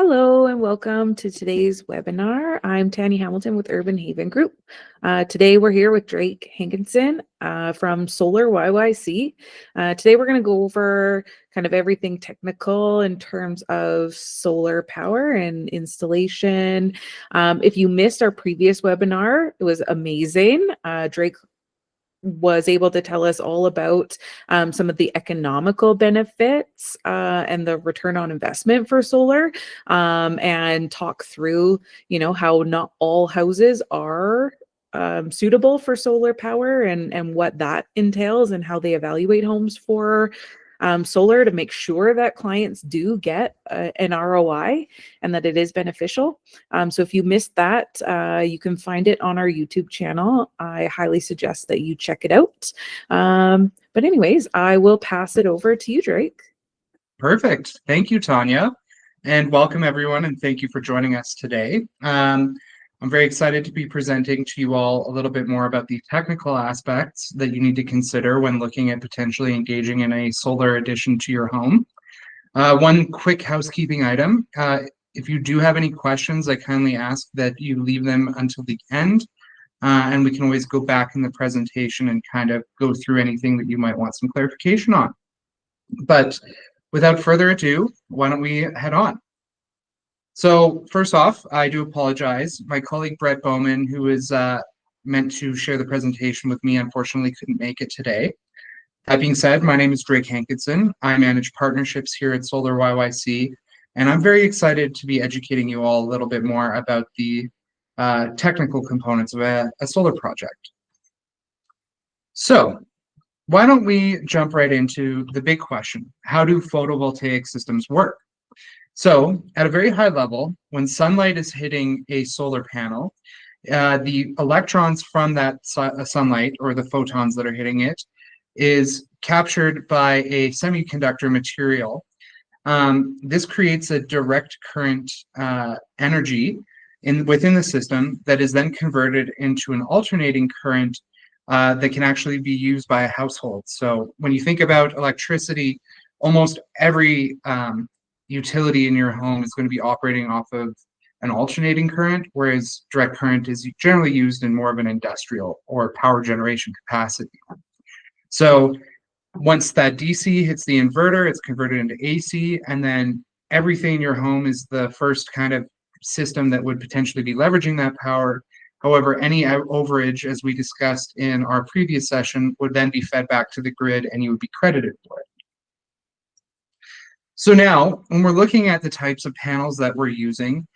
Hello and welcome to today's webinar. I'm Tanya Hamilton with Urban Haven Group. Today we're here with Drake Hankinson from solaryyc. Today we're going to go over kind of everything technical in terms of solar power and installation. If you missed our previous webinar, it was amazing. Drake was able to tell us all about some of the economical benefits and the return on investment for solar, and talk through, how not all houses are suitable for solar power and what that entails and how they evaluate homes for solar to make sure that clients do get an ROI and that it is beneficial. So if you missed that, you can find it on our YouTube channel. I highly suggest that you check it out. But anyways, I will pass it over to you, Drake. Perfect. Thank you, Tanya. And welcome, everyone, and thank you for joining us today. I'm very excited to be presenting to you all a little bit more about the technical aspects that you need to consider when looking at potentially engaging in a solar addition to your home. One quick housekeeping item. If you do have any questions, I kindly ask that you leave them until the end, and we can always go back in the presentation and kind of go through anything that you might want some clarification on. But without further ado, why don't we head on? So first off, I do apologize. My colleague Brett Bowman, who is meant to share the presentation with me, unfortunately couldn't make it today. That being said, my name is Drake Hankinson. I manage partnerships here at solaryyc, and I'm very excited to be educating you all a little bit more about the technical components of a solar project. So why don't we jump right into the big question? How do photovoltaic systems work? So at a very high level, when sunlight is hitting a solar panel, the electrons from that sunlight, or the photons that are hitting it, is captured by a semiconductor material. This creates a direct current energy within the system that is then converted into an alternating current that can actually be used by a household. So when you think about electricity, almost every utility in your home is going to be operating off of an alternating current, whereas direct current is generally used in more of an industrial or power generation capacity. So once that DC hits the inverter, it's converted into AC, and then everything in your home is the first kind of system that would potentially be leveraging that power. However, any overage, as we discussed in our previous session, would then be fed back to the grid and you would be credited for it. So now, when we're looking at the types of panels that we're using,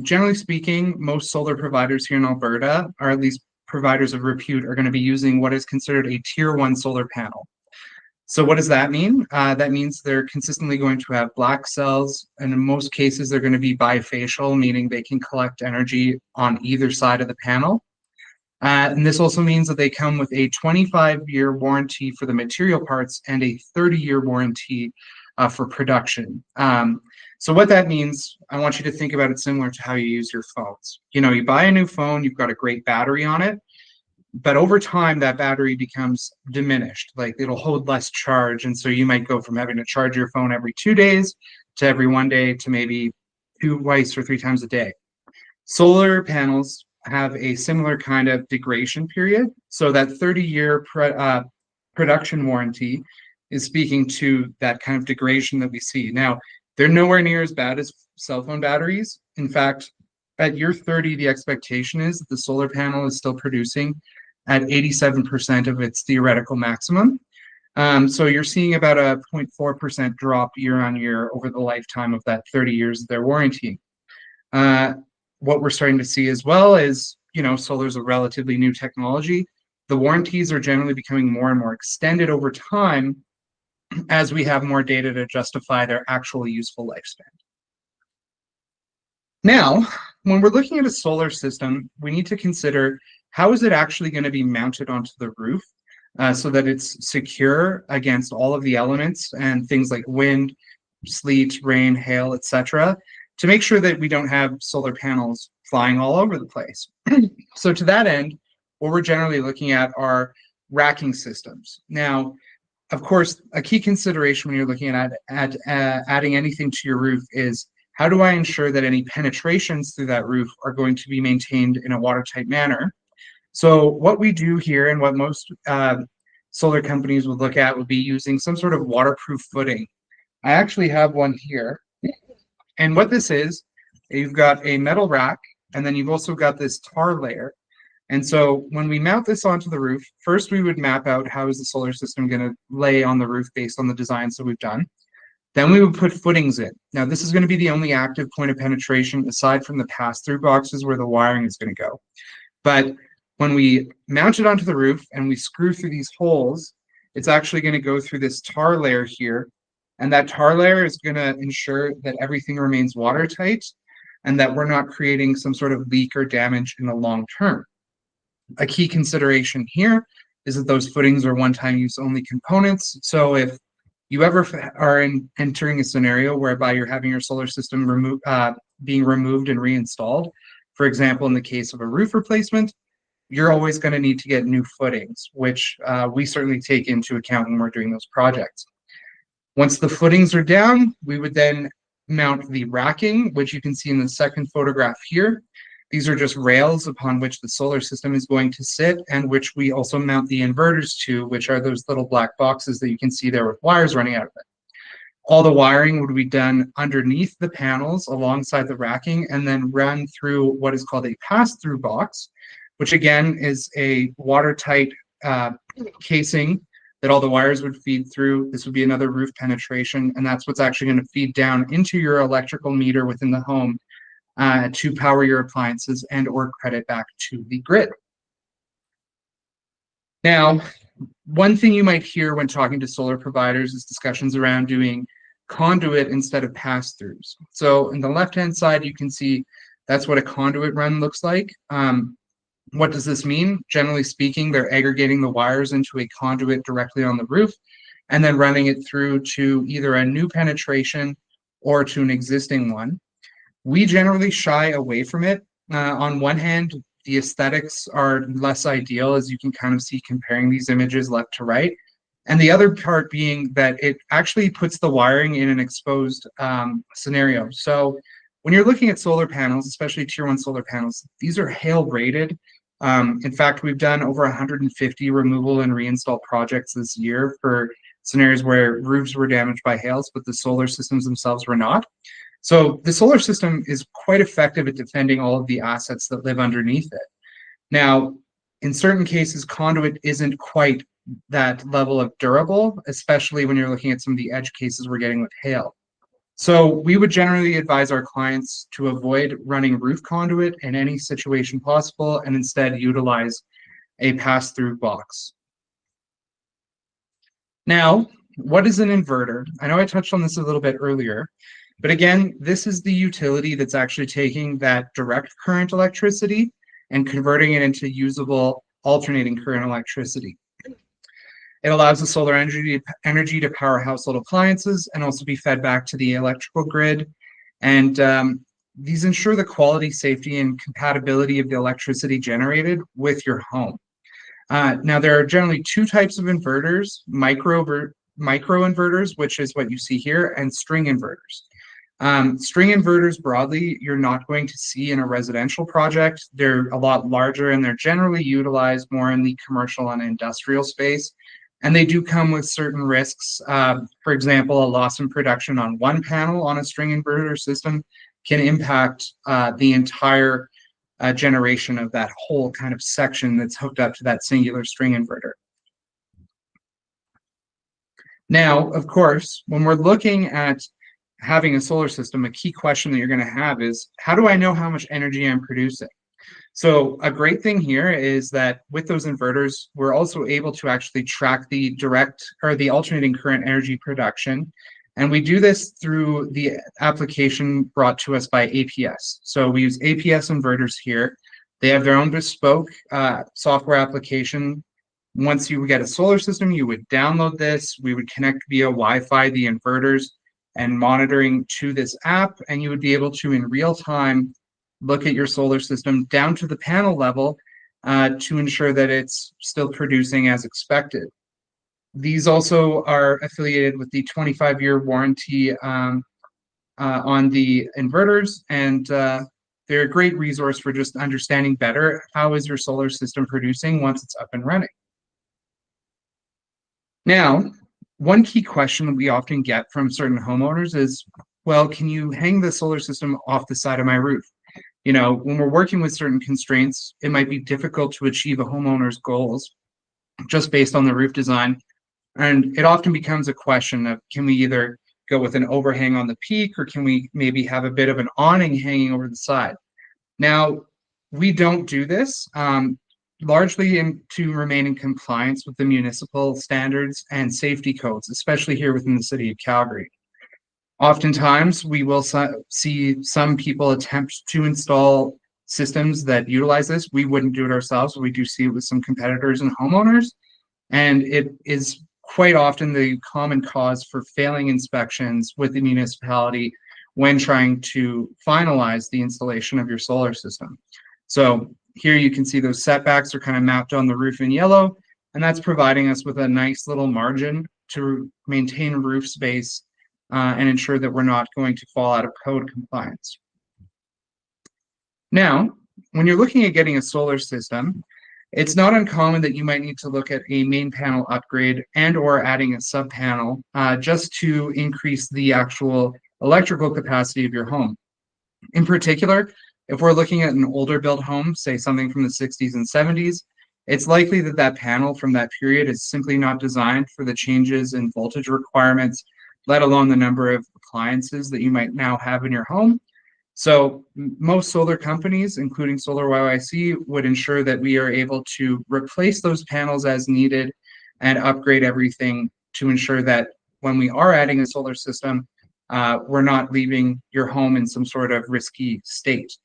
generally speaking, most solar providers here in Alberta, or at least providers of repute, are going to be using what is considered a Tier 1 solar panel. So what does that mean? That means they're consistently going to have black cells, and in most cases, they're going to be bifacial, meaning they can collect energy on either side of the panel. And this also means that they come with a 25-year warranty for the material parts and a 30-year warranty for production. So what that means, I want you to think about it similar to how you use your phones. You buy a new phone, you've got a great battery on it, but over time that battery becomes diminished, like it'll hold less charge. And so you might go from having to charge your phone every 2 days to every 1 day to maybe twice or 3 times a day. Solar panels have a similar kind of degradation period. So that 30-year production warranty is speaking to that kind of degradation that we see. Now, they're nowhere near as bad as cell phone batteries. In fact, at year 30, the expectation is that the solar panel is still producing at 87% of its theoretical maximum. So you're seeing about a 0.4% drop year on year over the lifetime of that 30 years of their warranty. What we're starting to see as well is, solar is a relatively new technology. The warranties are generally becoming more and more extended over time as we have more data to justify their actual useful lifespan. Now, when we're looking at a solar system, we need to consider how is it actually going to be mounted onto the roof so that it's secure against all of the elements and things like wind, sleet, rain, hail, etc., to make sure that we don't have solar panels flying all over the place. So to that end, what we're generally looking at are racking systems. Now, of course, a key consideration when you're looking at adding anything to your roof is how do I ensure that any penetrations through that roof are going to be maintained in a watertight manner? So what we do here, and what most solar companies would look at, would be using some sort of waterproof footing. I actually have one here. And what this is, you've got a metal rack, and then you've also got this tar layer. And so when we mount this onto the roof, first we would map out how is the solar system going to lay on the roof based on the designs that we've done. Then we would put footings in. Now this is going to be the only active point of penetration aside from the pass-through boxes where the wiring is going to go. But when we mount it onto the roof and we screw through these holes, it's actually going to go through this tar layer here. And that tar layer is going to ensure that everything remains watertight and that we're not creating some sort of leak or damage in the long term. A key consideration here is that those footings are one-time use only components. So if you ever are entering a scenario whereby you're having your solar system being removed and reinstalled, for example, in the case of a roof replacement, you're always going to need to get new footings, which we certainly take into account when we're doing those projects. Once the footings are down, we would then mount the racking, which you can see in the second photograph here. These are just rails upon which the solar system is going to sit, and which we also mount the inverters to, which are those little black boxes that you can see there with wires running out of it. All the wiring would be done underneath the panels alongside the racking and then run through what is called a pass-through box, which again is a watertight casing that all the wires would feed through. This would be another roof penetration, and that's what's actually going to feed down into your electrical meter within the home to power your appliances and or credit back to the grid. Now, one thing you might hear when talking to solar providers is discussions around doing conduit instead of pass-throughs. So in the left-hand side, you can see that's what a conduit run looks like. What does this mean? Generally speaking, they're aggregating the wires into a conduit directly on the roof and then running it through to either a new penetration or to an existing one. We generally shy away from it. On one hand, the aesthetics are less ideal, as you can kind of see comparing these images left to right. And the other part being that it actually puts the wiring in an exposed scenario. So when you're looking at solar panels, especially tier 1 solar panels, these are hail rated. In fact, we've done over 150 removal and reinstall projects this year for scenarios where roofs were damaged by hails, but the solar systems themselves were not. So the solar system is quite effective at defending all of the assets that live underneath it. Now, in certain cases, conduit isn't quite that level of durable, especially when you're looking at some of the edge cases we're getting with hail. So we would generally advise our clients to avoid running roof conduit in any situation possible and instead utilize a pass-through box. Now, what is an inverter? I know I touched on this a little bit earlier, but again, this is the utility that's actually taking that direct current electricity and converting it into usable alternating current electricity. It allows the solar energy to power household appliances and also be fed back to the electrical grid. And these ensure the quality, safety, and compatibility of the electricity generated with your home. Now, there are generally two types of inverters, micro inverters, which is what you see here, and string inverters. String inverters broadly, you're not going to see in a residential project. They're a lot larger and they're generally utilized more in the commercial and industrial space. And they do come with certain risks. For example, a loss in production on one panel on a string inverter system can impact the entire generation of that whole kind of section that's hooked up to that singular string inverter. Now, of course, when we're looking at having a solar system, a key question that you're going to have is, how do I know how much energy I'm producing? So a great thing here is that with those inverters, we're also able to actually track the direct or the alternating current energy production. And we do this through the application brought to us by APS. So we use APS inverters here. They have their own bespoke software application. Once you get a solar system, you would download this. We would connect via Wi-Fi the inverters and monitoring to this app, and you would be able to, in real time, look at your solar system down to the panel level to ensure that it's still producing as expected. These also are affiliated with the 25-year warranty on the inverters, and they're a great resource for just understanding better how is your solar system producing once it's up and running. Now, one key question that we often get from certain homeowners is, well, can you hang the solar system off the side of my roof? You know, when we're working with certain constraints, it might be difficult to achieve a homeowner's goals just based on the roof design. And it often becomes a question of, can we either go with an overhang on the peak, or can we maybe have a bit of an awning hanging over the side? Now, we don't do this, largely to remain in compliance with the municipal standards and safety codes, especially here within the city of Calgary. Oftentimes, we will see some people attempt to install systems that utilize this. We wouldn't do it ourselves, but we do see it with some competitors and homeowners. And it is quite often the common cause for failing inspections with the municipality when trying to finalize the installation of your solar system. So here you can see those setbacks are kind of mapped on the roof in yellow, and that's providing us with a nice little margin to maintain roof space and ensure that we're not going to fall out of code compliance. Now, when you're looking at getting a solar system, it's not uncommon that you might need to look at a main panel upgrade and or adding a sub panel just to increase the actual electrical capacity of your home. In particular, if we're looking at an older built home, say something from the 60s and 70s, it's likely that that panel from that period is simply not designed for the changes in voltage requirements, let alone the number of appliances that you might now have in your home. So most solar companies, including SolarYYC, would ensure that we are able to replace those panels as needed and upgrade everything to ensure that when we are adding a solar system, we're not leaving your home in some sort of risky state.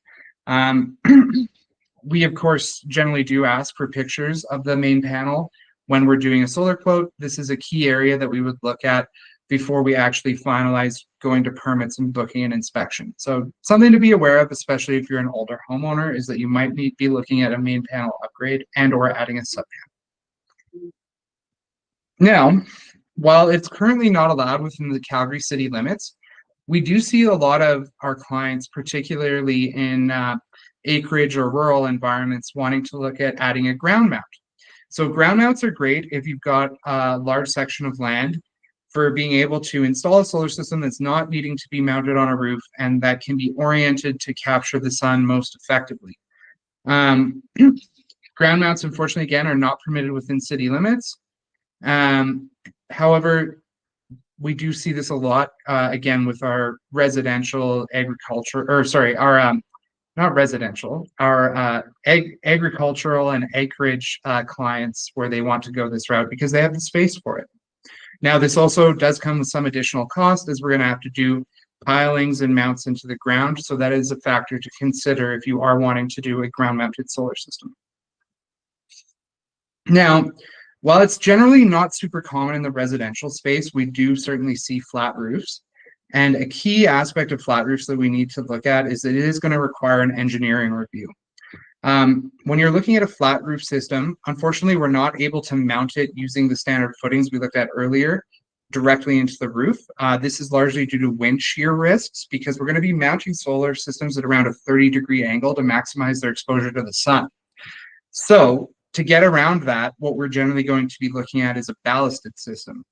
We, of course, generally do ask for pictures of the main panel when we're doing a solar quote. This is a key area that we would look at before we actually finalize going to permits and booking an inspection. So something to be aware of, especially if you're an older homeowner, is that you might be looking at a main panel upgrade and or adding a sub panel. Now, while it's currently not allowed within the Calgary city limits, we do see a lot of our clients, particularly in acreage or rural environments, wanting to look at adding a ground mount. So ground mounts are great if you've got a large section of land for being able to install a solar system that's not needing to be mounted on a roof and that can be oriented to capture the sun most effectively. Ground mounts, unfortunately, again, are not permitted within city limits. However, we do see this a lot, again, with our residential agriculture, or sorry, our not residential, our agricultural and acreage clients where they want to go this route because they have the space for it. Now, this also does come with some additional cost as we're going to have to do pilings and mounts into the ground. So that is a factor to consider if you are wanting to do a ground mounted solar system. Now, while it's generally not super common in the residential space, we do certainly see flat roofs. And a key aspect of flat roofs that we need to look at is that it is going to require an engineering review. When you're looking at a flat roof system, unfortunately, we're not able to mount it using the standard footings we looked at earlier directly into the roof. This is largely due to wind shear risks because we're going to be mounting solar systems at around a 30-degree angle to maximize their exposure to the sun. So to get around that, what we're generally going to be looking at is a ballasted system,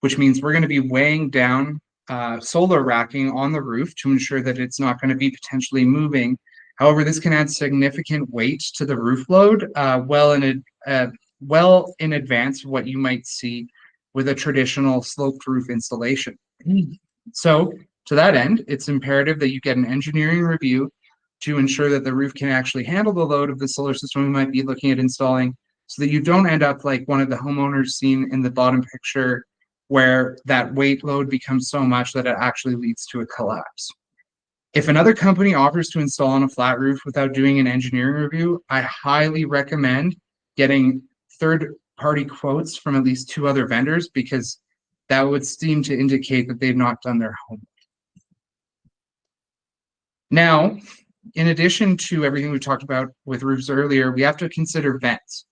which means we're going to be weighing down solar racking on the roof to ensure that it's not going to be potentially moving. However, this can add significant weight to the roof load well in advance of what you might see with a traditional sloped roof installation. So to that end, it's imperative that you get an engineering review to ensure that the roof can actually handle the load of the solar system we might be looking at installing so that you don't end up like one of the homeowners seen in the bottom picture where that weight load becomes so much that it actually leads to a collapse. If another company offers to install on a flat roof without doing an engineering review, I highly recommend getting third-party quotes from at least 2 other vendors because that would seem to indicate that they've not done their homework. Now, in addition to everything we talked about with roofs earlier, we have to consider vents.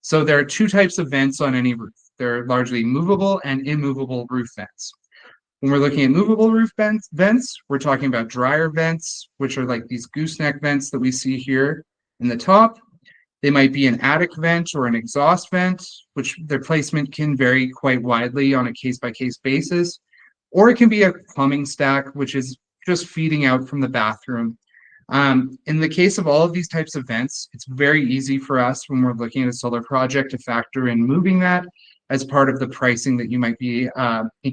So there are 2 types of vents on any roof. They're largely movable and immovable roof vents. When we're looking at movable roof vents, we're talking about dryer vents, which are like these gooseneck vents that we see here in the top. They might be an attic vent or an exhaust vent, which their placement can vary quite widely on a case-by-case basis. Or it can be a plumbing stack, which is just feeding out from the bathroom. In the case of all of these types of vents, it's very easy for us when we're looking at a solar project to factor in moving that as part of the pricing that you might be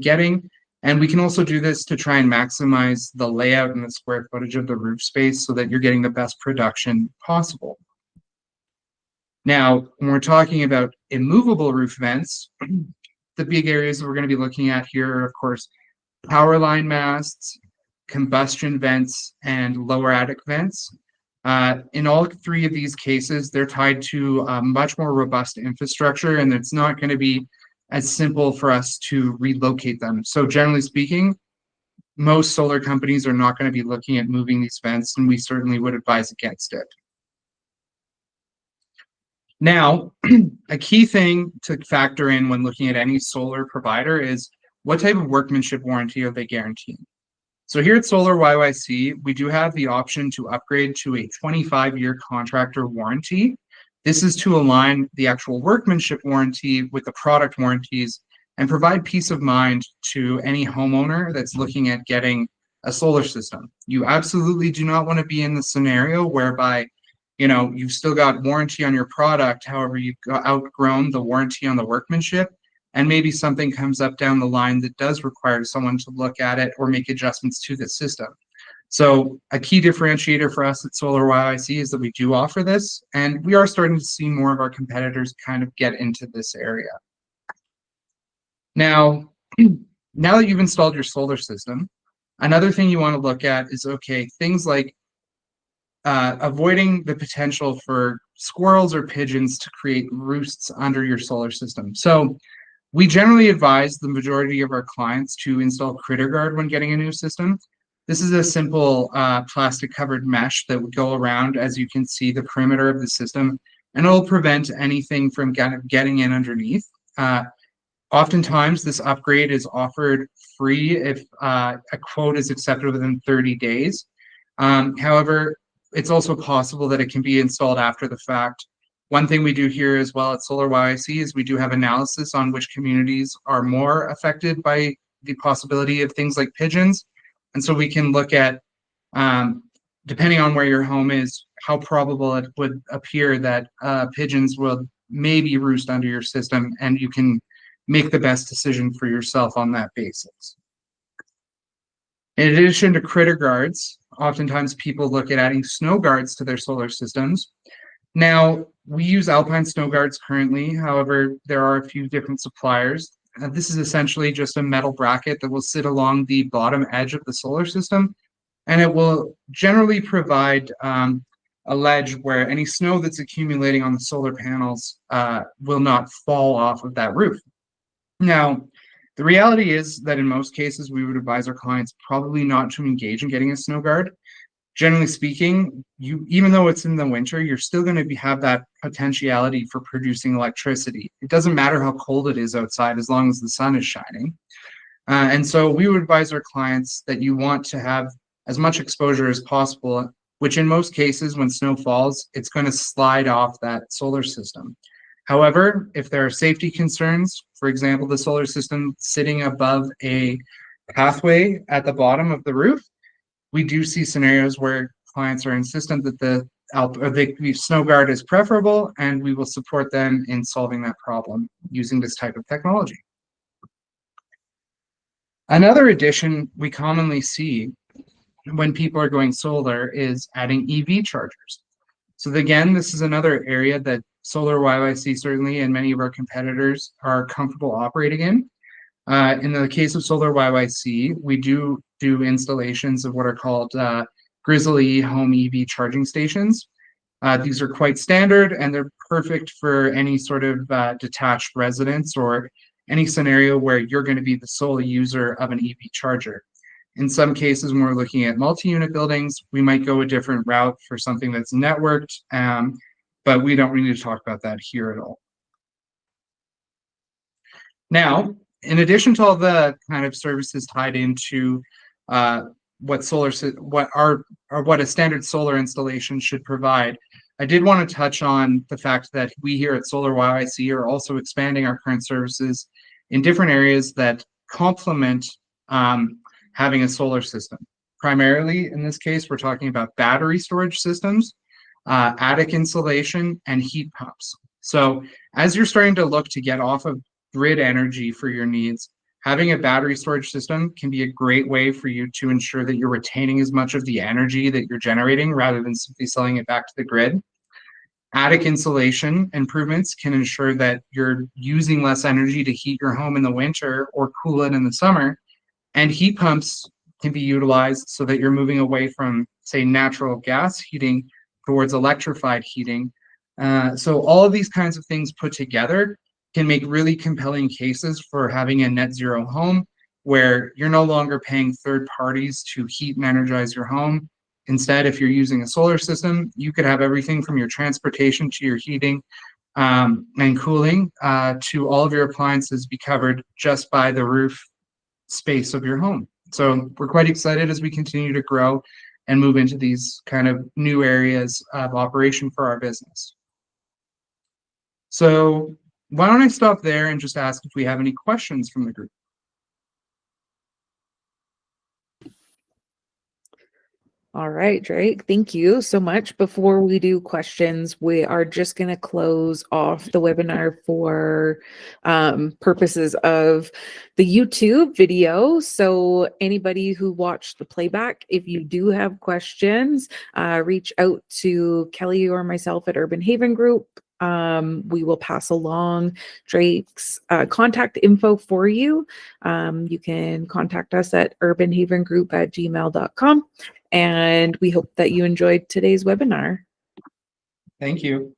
getting. And we can also do this to try and maximize the layout and the square footage of the roof space so that you're getting the best production possible. Now, when we're talking about immovable roof vents, the big areas that we're going to be looking at here are, of course, power line masts, combustion vents, and lower attic vents. In all three of these cases, they're tied to a much more robust infrastructure, and it's not going to be as simple for us to relocate them. So generally speaking, most solar companies are not going to be looking at moving these vents, and we certainly would advise against it. Now, a key thing to factor in when looking at any solar provider is what type of workmanship warranty are they guaranteeing? So here at Solar YYC, we do have the option to upgrade to a 25-year contractor warranty. This is to align the actual workmanship warranty with the product warranties and provide peace of mind to any homeowner that's looking at getting a solar system. You absolutely do not want to be in the scenario whereby you've still got warranty on your product, however, you've outgrown the warranty on the workmanship, and maybe something comes up down the line that does require someone to look at it or make adjustments to the system. So a key differentiator for us at Solar YYC is that we do offer this, and we are starting to see more of our competitors kind of get into this area. Now that you've installed your solar system, another thing you want to look at is, okay, things like avoiding the potential for squirrels or pigeons to create roosts under your solar system. So we generally advise the majority of our clients to install Critter Guard when getting a new system. This is a simple plastic covered mesh that would go around, as you can see, the perimeter of the system, and it'll prevent anything from getting in underneath. Oftentimes, this upgrade is offered free if a quote is accepted within 30 days. However, it's also possible that it can be installed after the fact. One thing we do here as well at Solar YYC is we do have analysis on which communities are more affected by the possibility of things like pigeons. And so we can look at, depending on where your home is, how probable it would appear that pigeons will maybe roost under your system, and you can make the best decision for yourself on that basis. In addition to critter guards, oftentimes people look at adding snow guards to their solar systems. Now, we use Alpine snow guards currently. However, there are a few different suppliers. This is essentially just a metal bracket that will sit along the bottom edge of the solar system, and it will generally provide a ledge where any snow that's accumulating on the solar panels will not fall off of that roof. Now, the reality is that in most cases, we would advise our clients probably not to engage in getting a snow guard. Generally speaking, even though it's in the winter, you're still going to have that potentiality for producing electricity. It doesn't matter how cold it is outside as long as the sun is shining. And so we would advise our clients that you want to have as much exposure as possible, which in most cases, when snow falls, it's going to slide off that solar system. However, if there are safety concerns, for example, the solar system sitting above a pathway at the bottom of the roof, we do see scenarios where clients are insistent that the snow guard is preferable, and we will support them in solving that problem using this type of technology. Another addition we commonly see when people are going solar is adding EV chargers. So again, this is another area that Solar YYC certainly and many of our competitors are comfortable operating in. In the case of Solar YYC, we do installations of what are called Grizzly home EV charging stations. These are quite standard, and they're perfect for any sort of detached residence or any scenario where you're going to be the sole user of an EV charger. In some cases, when we're looking at multi-unit buildings, we might go a different route for something that's networked, but we don't really need to talk about that here at all. Now, in addition to all the kind of services tied into what a standard solar installation should provide, I did want to touch on the fact that we here at Solar YYC are also expanding our current services in different areas that complement having a solar system. Primarily, in this case, we're talking about battery storage systems, attic insulation, and heat pumps. So as you're starting to look to get off of grid energy for your needs, having a battery storage system can be a great way for you to ensure that you're retaining as much of the energy that you're generating rather than simply selling it back to the grid. Attic insulation improvements can ensure that you're using less energy to heat your home in the winter or cool it in the summer. And heat pumps can be utilized so that you're moving away from, say, natural gas heating towards electrified heating. So all of these kinds of things put together can make really compelling cases for having a net zero home where you're no longer paying third parties to heat and energize your home. Instead, if you're using a solar system, you could have everything from your transportation to your heating and cooling to all of your appliances be covered just by the roof space of your home. So we're quite excited as we continue to grow and move into these kind of new areas of operation for our business. So why don't I stop there and just ask if we have any questions from the group? All right, Drake, thank you so much. Before we do questions, we are just going to close off the webinar for purposes of the YouTube video. So anybody who watched the playback, if you do have questions, reach out to Kelly or myself at Urban Haven Group. We will pass along Drake's contact info for you. You can contact us at urbanhavengroup@gmail.com. And we hope that you enjoyed today's webinar. Thank you.